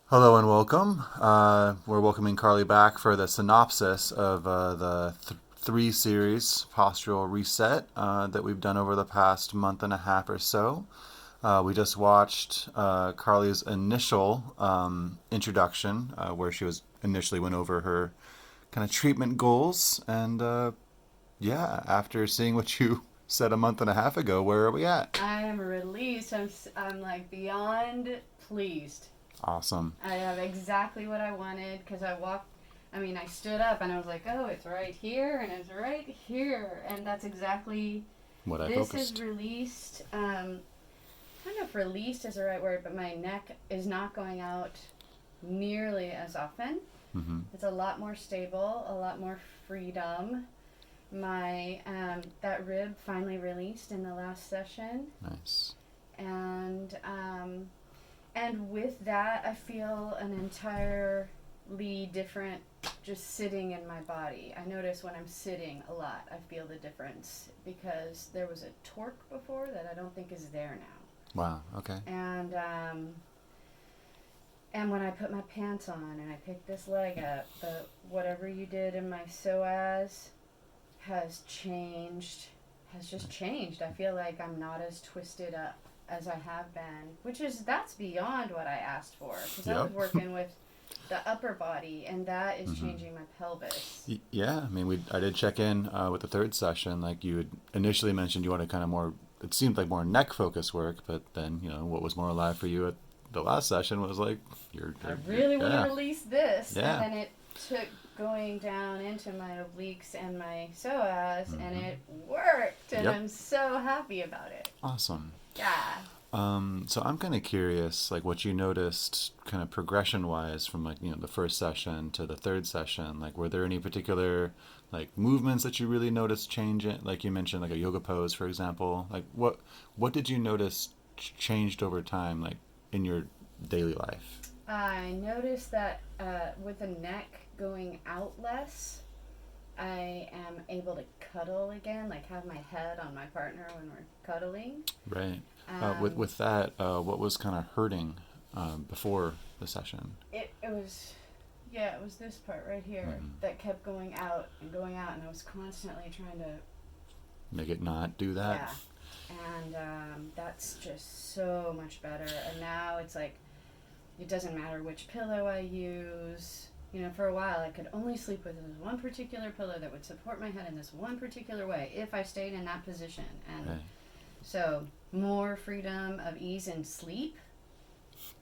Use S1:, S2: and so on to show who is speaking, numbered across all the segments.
S1: Hello and welcome. We're welcoming Carly back for the synopsis of three series Postural Reset that we've done over the past month and a half or so. We just watched Carly's initial introduction, where she was initially went over her kind of treatment goals, and yeah, after seeing what you said a month and a half ago, where are we at?
S2: I am released. I'm like beyond pleased.
S1: Awesome.
S2: I have exactly what I wanted because I stood up and I was like, oh, it's right here and it's right here. And that's exactly,
S1: What I
S2: this is
S1: focused.
S2: released. I don't know if released is the right word, but my neck is not going out nearly as often.
S1: Mm-hmm.
S2: It's a lot more stable, a lot more freedom. My that rib finally released in the last session,
S1: Nice.
S2: and with that, I feel an entirely different just sitting in my body. I notice when I'm sitting a lot, I feel the difference because there was a torque before that I don't think is there now.
S1: Wow. Okay.
S2: And when I put my pants on and I pick this leg up, the whatever you did in my psoas has changed, has just changed. I feel like I'm not as twisted up as I have been, that's beyond what I asked for because I was
S1: Yep.
S2: working with the upper body and that is
S1: Mm-hmm.
S2: changing my pelvis.
S1: Yeah, I mean, I did check in with the third session. Like you had initially mentioned, you wanted kind of more. It seemed like more neck focused work, but then what was more alive for you at the last session was like
S2: I really want to
S1: yeah,
S2: release this,
S1: yeah.
S2: and then it took going down into my obliques and my psoas, and
S1: Mm-hmm.
S2: it worked, and
S1: Yep.
S2: I'm so happy about it.
S1: Awesome.
S2: Yeah.
S1: So I'm kind of curious, like what you noticed, kind of progression wise, from like the first session to the third session. Like, were there any particular like movements that you really noticed changing? Like you mentioned, like a yoga pose, for example. Like what did you notice changed over time, like in your daily life?
S2: I noticed that with the neck going out less, I am able to cuddle again, like have my head on my partner when we're cuddling.
S1: Right. With
S2: Um,
S1: that, what was kind of hurting before the session?
S2: it was, yeah, it was this part right here
S1: Mm-hmm.
S2: that kept going out, and I was constantly trying to,
S1: Make it not do that.
S2: yeah. And that's just so much better. And now it's like, it doesn't matter which pillow I use. For a while, I could only sleep with this one particular pillow that would support my head in this one particular way if I stayed in that position. And
S1: Right.
S2: so, more freedom of ease in sleep.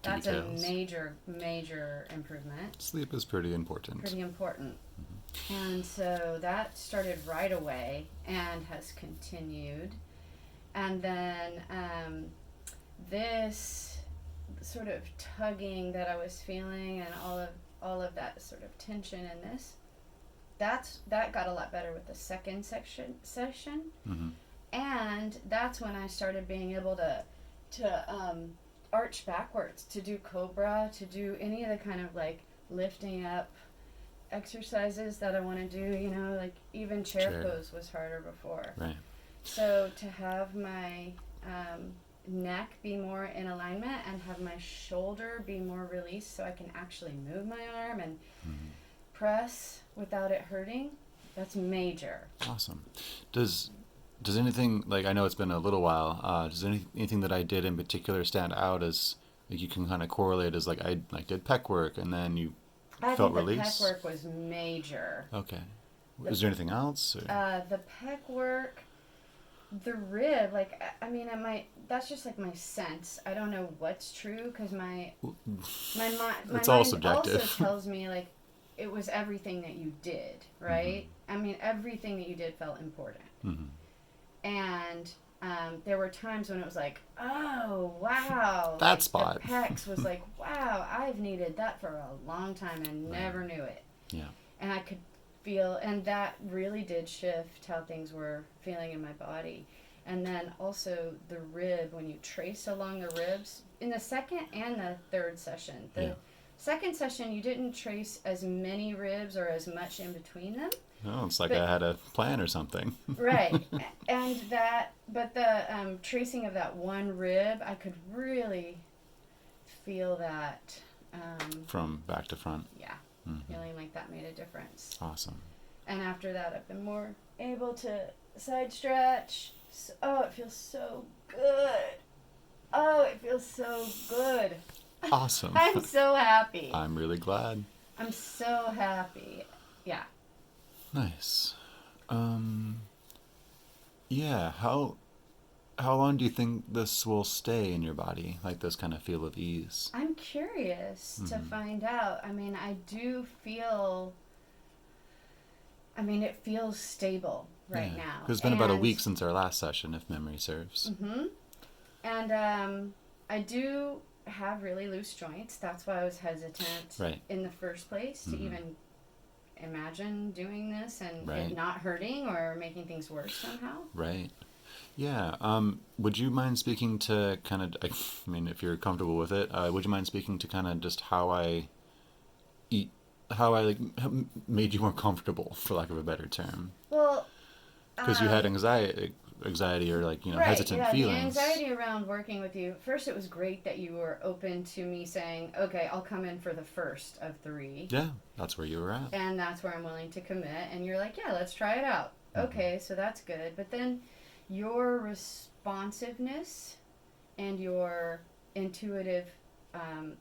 S2: That's a
S1: Details.
S2: major, major improvement.
S1: Sleep is pretty important.
S2: Pretty important. And so that started right away and has continued. And then this sort of tugging that I was feeling and all of that sort of tension in this, that got a lot better with the second session,
S1: Mm-hmm.
S2: and that's when I started being able to arch backwards, to do cobra, to do any of the kind of like lifting up exercises that I want to do. Like even chair pose was harder before.
S1: Right.
S2: So to have my neck be more in alignment and have my shoulder be more released so I can actually move my arm and
S1: Mm-hmm.
S2: press without it hurting, that's major.
S1: Awesome. Does anything, like, I know it's been a little while? Does anything that I did in particular stand out as like you can kind of correlate as like I like did pec work and then you
S2: I
S1: felt
S2: think the pec
S1: release?
S2: work was major.
S1: Okay.
S2: The,
S1: Is there anything else? Or?
S2: the pec work, the rib, like, I mean, that's just like my sense. I don't know what's true because my
S1: It's all
S2: mind also
S1: subjective.
S2: tells me like it was everything that you did, right? I mean, everything that you did felt important.
S1: Mm-hmm.
S2: And there were times when it was like, oh wow,
S1: That
S2: like
S1: spot.
S2: the pecs was like, wow, I've needed that for a long time and
S1: Right.
S2: never knew it.
S1: Yeah.
S2: And I could feel, and that really did shift how things were feeling in my body. And then also the rib, when you trace along the ribs in the second and the third session. The second session, you didn't trace as many ribs or as much in between them.
S1: Oh, it's like
S2: But
S1: I had a plan or something.
S2: right, and but the tracing of that one rib, I could really feel that
S1: From back to front.
S2: Yeah,
S1: Mm-hmm.
S2: feeling like that made a difference.
S1: Awesome.
S2: And after that, I've been more able to side stretch. Oh, it feels so good. Oh, it feels so good.
S1: Awesome.
S2: I'm so happy.
S1: I'm really glad.
S2: I'm so happy. Yeah.
S1: Nice. Yeah, how long do you think this will stay in your body, like this kind of feel of ease?
S2: I'm curious to find out. I mean, it feels stable right now.
S1: It's been about a week since our last session, if memory serves.
S2: Mm-hmm. And I do have really loose joints. That's why I was hesitant in the first place to even imagine doing this and it not hurting or making things worse somehow.
S1: Right. Yeah. Would you mind speaking to kind of, I mean, if you're comfortable with it, would you mind speaking to kind of just how I eat, how I like made you more comfortable, for lack of a better term?
S2: Well,
S1: because you had anxiety or like, hesitant feelings.
S2: The anxiety around working with you. First, it was great that you were open to me saying, okay, I'll come in for the first of 3.
S1: Yeah, that's where you were at.
S2: And that's where I'm willing to commit. And you're like, yeah, let's try it out. Okay, so that's good. But then your responsiveness and your intuitive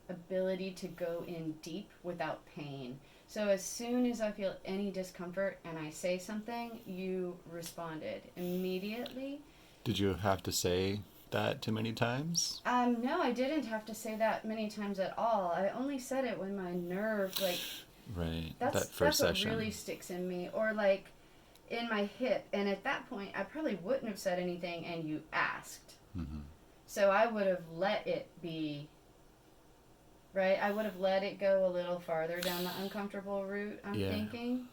S2: ability to go in deep without pain. So as soon as I feel any discomfort and I say something, you responded immediately.
S1: Did you have to say that too many times?
S2: No, I didn't have to say that many times at all. I only said it when my nerve, like...
S1: Right,
S2: that's what really sticks in me. Or like in my hip. And at that point, I probably wouldn't have said anything and you asked. Mm-hmm. So I would have let it be... Right, I would have let it go a little farther down the uncomfortable route. I'm thinking.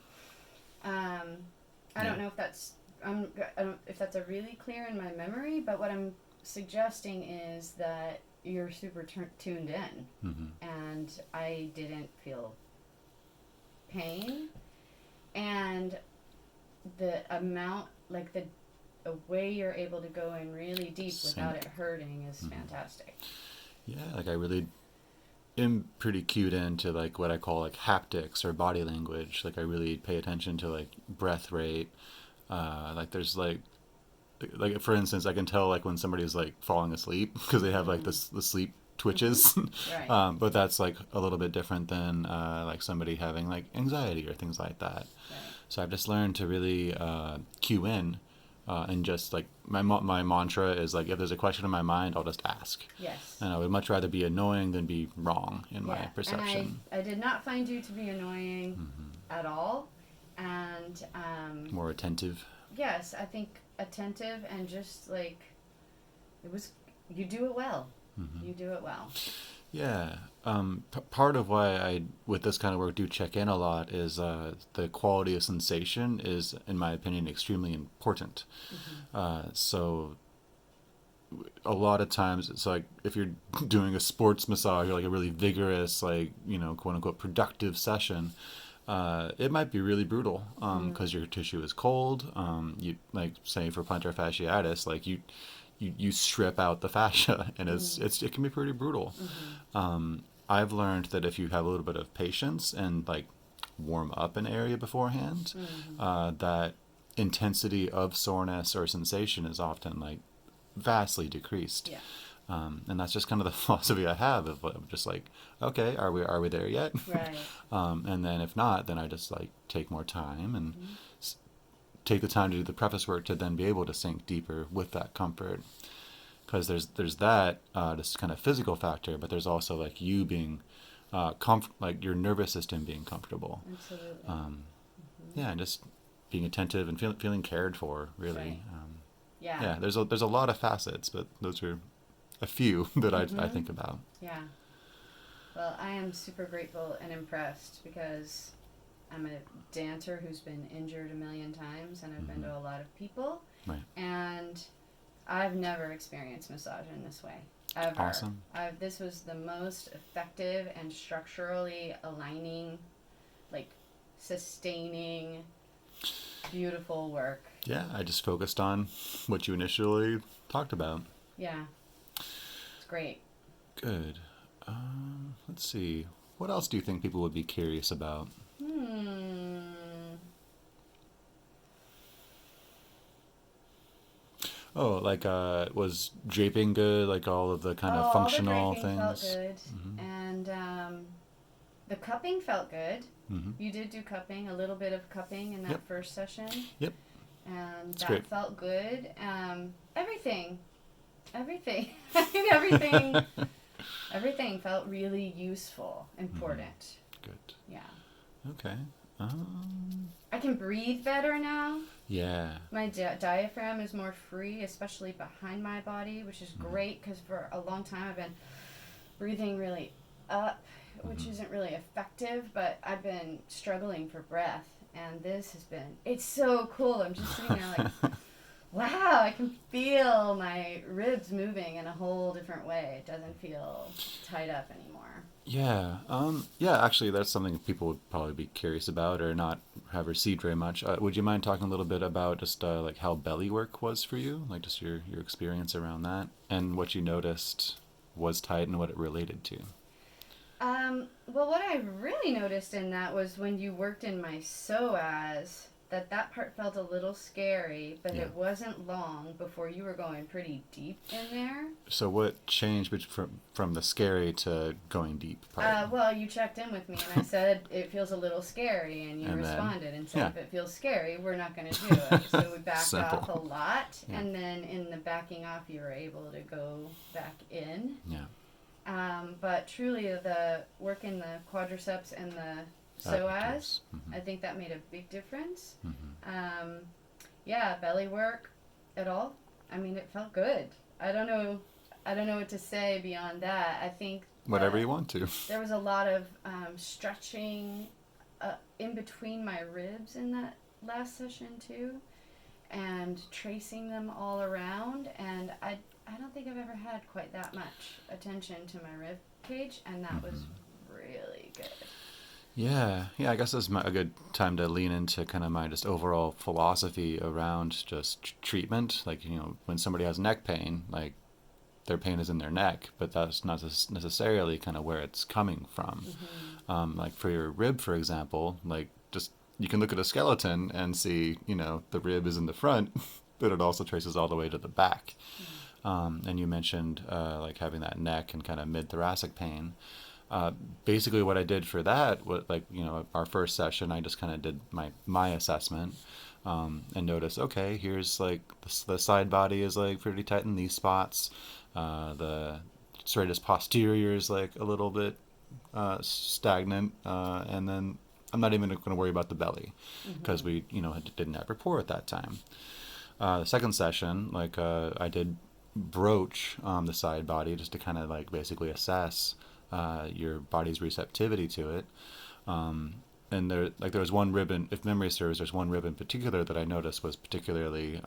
S2: I don't know if that's a really clear in my memory, but what I'm suggesting is that you're super tuned in, and I didn't feel pain, and the amount, like the way you're able to go in really deep without it hurting is fantastic.
S1: Yeah, like I really am pretty cued into like what I call like haptics or body language. Like I really pay attention to like breath rate. Like there's like for instance, I can tell like when somebody's like falling asleep because they have like the sleep twitches.
S2: Right.
S1: But that's like a little bit different than like somebody having like anxiety or things like that. Right. So I've just learned to really cue in. And just like my mantra is like, if there's a question in my mind, I'll just ask.
S2: Yes.
S1: And I would much rather be annoying than be wrong in my perception.
S2: And I did not find you to be annoying at all. And
S1: more attentive.
S2: Yes, I think attentive and just like you do it well. You do it well.
S1: Yeah. Part of why I, with this kind of work, do check in a lot is the quality of sensation is, in my opinion, extremely important. So a lot of times it's like if you're doing a sports massage or like a really vigorous, like, quote unquote productive session, it might be really brutal because your tissue is cold. You like say for plantar fasciitis, like you strip out the fascia and it can be pretty brutal. I've learned that if you have a little bit of patience and like warm up an area beforehand, that intensity of soreness or sensation is often like vastly decreased.
S2: Yeah.
S1: And that's just kind of the philosophy I have of just like, okay, are we there yet?
S2: Right.
S1: And then if not, then I just like take more time and take the time to do the preface work to then be able to sink deeper with that comfort. Because there's that this kind of physical factor, but there's also like you being like your nervous system being comfortable.
S2: Absolutely.
S1: Yeah, and just being attentive and feeling cared for, really.
S2: Right.
S1: Yeah. There's a lot of facets, but those are a few that I think about.
S2: Yeah. Well, I am super grateful and impressed because I'm a dancer who's been injured a million times, and I've been to a lot of people.
S1: Right.
S2: And I've never experienced massage in this way, ever.
S1: Awesome.
S2: This was the most effective and structurally aligning, like sustaining, beautiful work.
S1: Yeah, I just focused on what you initially talked about.
S2: Yeah. It's great.
S1: Good. Let's see. What else do you think people would be curious about?
S2: Hmm.
S1: Oh, like was draping good? Like all of the
S2: Oh,
S1: kind of
S2: all the
S1: functional
S2: draping felt
S1: things.
S2: good, and the cupping felt good.
S1: Mm-hmm.
S2: You did do cupping, a little bit of cupping in that
S1: Yep.
S2: first session,
S1: Yep.
S2: and
S1: It's great.
S2: that felt good. Everything, everything, I mean, everything felt really useful, important.
S1: Good.
S2: Yeah.
S1: Okay.
S2: I can breathe better now.
S1: Yeah.
S2: My diaphragm is more free, especially behind my body, which is great because for a long time I've been breathing really up, which isn't really effective, but I've been struggling for breath. And this has been, it's so cool. I'm just sitting there like, wow, I can feel my ribs moving in a whole different way. It doesn't feel tied up anymore.
S1: Yeah. Yeah. Actually, that's something people would probably be curious about or not have received very much. Would you mind talking a little bit about just like how belly work was for you, like just your experience around that, and what you noticed was tight and what it related to?
S2: Well, what I really noticed in that was when you worked in my psoas, that part felt a little scary, but
S1: Yeah.
S2: it wasn't long before you were going pretty deep in there.
S1: So what changed from the scary to going deep part?
S2: Well, you checked in with me and I said it feels a little scary, and you
S1: And then,
S2: responded and said
S1: yeah,
S2: if it feels scary, we're not going to do it. So we backed off a
S1: simple.
S2: lot,
S1: Yeah.
S2: and then in the backing off, you were able to go back in.
S1: Yeah.
S2: But truly, the work in the quadriceps and the
S1: That
S2: psoas,
S1: does. Mm-hmm.
S2: I think that made a big difference.
S1: Mm-hmm.
S2: Yeah, belly work at all. I mean, it felt good. I don't know. I don't know what to say beyond that. I think
S1: Whatever you want to.
S2: there was a lot of stretching in between my ribs in that last session too, and tracing them all around. And I don't think I've ever had quite that much attention to my rib cage, and that was really good.
S1: Yeah, yeah. I guess this is a good time to lean into kind of my just overall philosophy around just treatment. Like when somebody has neck pain, like their pain is in their neck, but that's not necessarily kind of where it's coming from. Like for your rib, for example, like just you can look at a skeleton and see, the rib is in the front, but it also traces all the way to the back. And you mentioned like having that neck and kind of mid thoracic pain. Basically, what I did for that, what like our first session, I just kind of did my assessment and noticed, okay, here's like the side body is like pretty tight in these spots. The serratus posterior is like a little bit stagnant, and then I'm not even going to worry about the belly because we didn't have rapport at that time. The second session, like I did broach the side body just to kind of like basically assess your body's receptivity to it. And there was one rib if memory serves, there's one rib in particular that I noticed was particularly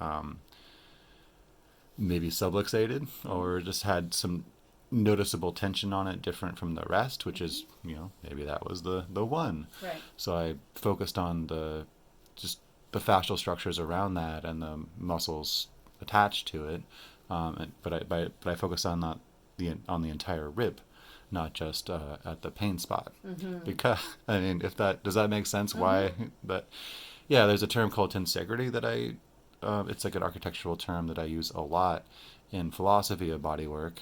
S1: maybe subluxated or just had some noticeable tension on it different from the rest, which is maybe that was the one.
S2: Right.
S1: So I focused on just the fascial structures around that and the muscles attached to it, but I focused on the entire rib, not just at the pain spot. Because I mean, if that does that make sense? Why that? Yeah, there's a term called tensegrity that it's like an architectural term that I use a lot in philosophy of bodywork.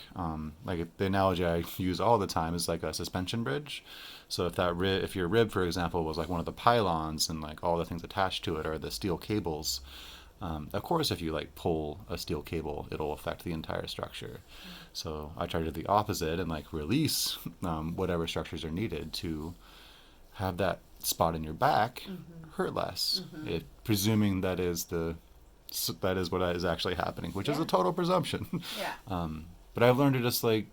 S1: Like the analogy I use all the time is like a suspension bridge. So if your rib, for example, was like one of the pylons and like all the things attached to it are the steel cables, of course, if you like pull a steel cable, it'll affect the entire structure. So I try to do the opposite and like release whatever structures are needed to have that spot in your back hurt less. Presuming that is what is actually happening, which is
S2: Yeah.
S1: a total presumption.
S2: Yeah.
S1: But I've learned to just like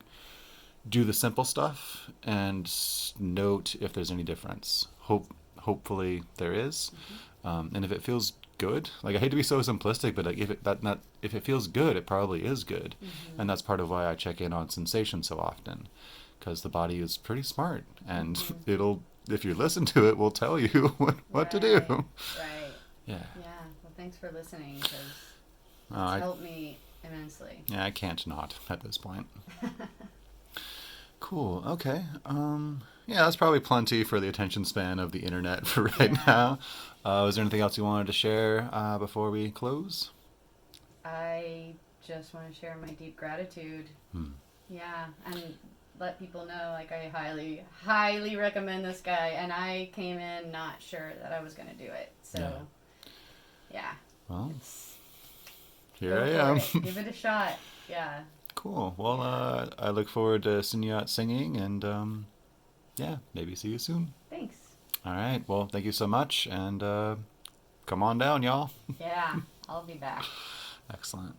S1: do the simple stuff and note if there's any difference. Hopefully there is, and if it feels good, like I hate to be so simplistic, but like if it feels good, it probably is good, and that's part of why I check in on sensation so often, because the body is pretty smart, and it'll if you listen to it, will tell you what to do.
S2: Right.
S1: Yeah.
S2: Yeah. Well, thanks for listening because it's
S1: I
S2: helped me immensely.
S1: Yeah, I can't not at this point. Cool. Okay. Yeah, that's probably plenty for the attention span of the internet for right
S2: Yeah.
S1: now. Was there anything else you wanted to share before we close?
S2: I just want to share my deep gratitude.
S1: Hmm.
S2: Yeah, and let people know like I highly, highly recommend this guy. And I came in not sure that I was going to do it.
S1: Yeah.
S2: So, yeah,
S1: Well,
S2: it's
S1: here
S2: go
S1: I
S2: for
S1: am.
S2: it. Give it a shot. Yeah,
S1: Cool. Well,
S2: yeah.
S1: I look forward to seeing you out singing, and yeah, maybe see you soon.
S2: Thanks.
S1: All right. Well, thank you so much, and come on down, y'all.
S2: Yeah, I'll be back.
S1: Excellent.